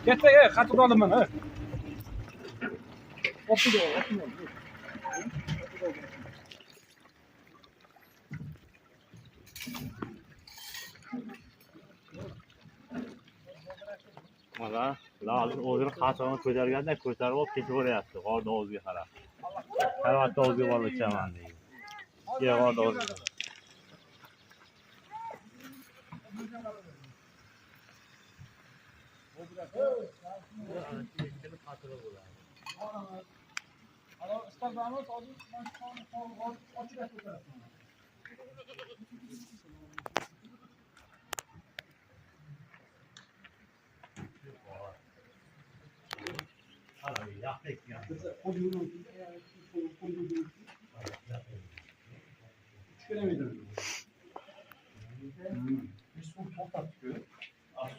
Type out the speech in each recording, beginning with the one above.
Gitme katı alayım ben ha. Optu Mana lazım o'zini qasog'ini ko'targanda ko'tarib olib ketaveryapti g'orni o'ziga qarab. Karvatda o'ziga borib ichaman deydi. G'orda o'ziga.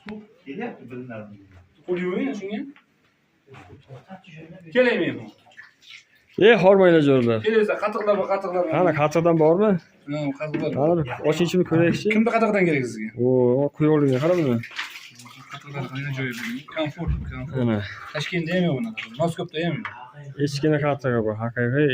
Su kelyapti bilinadi. Qo'lyapmi shunga? Kelaymi? Hormaylar jo'rlar. Kelsa qatiqlar bor, qatiqlar. Qani qatiqdan bormi? Ha, qatiqlar. Qani ochishini ko'raylikchi. Kimda qatiqdan kerak sizga? O, qo'yolgan qara buni. Qatiqlar qayerdan joyi bor? Komfort. Ana. Toshkentda ham yo'q bunaqa. Moskvada ham yo'q. Echkina qatiqi bor, haqiqiy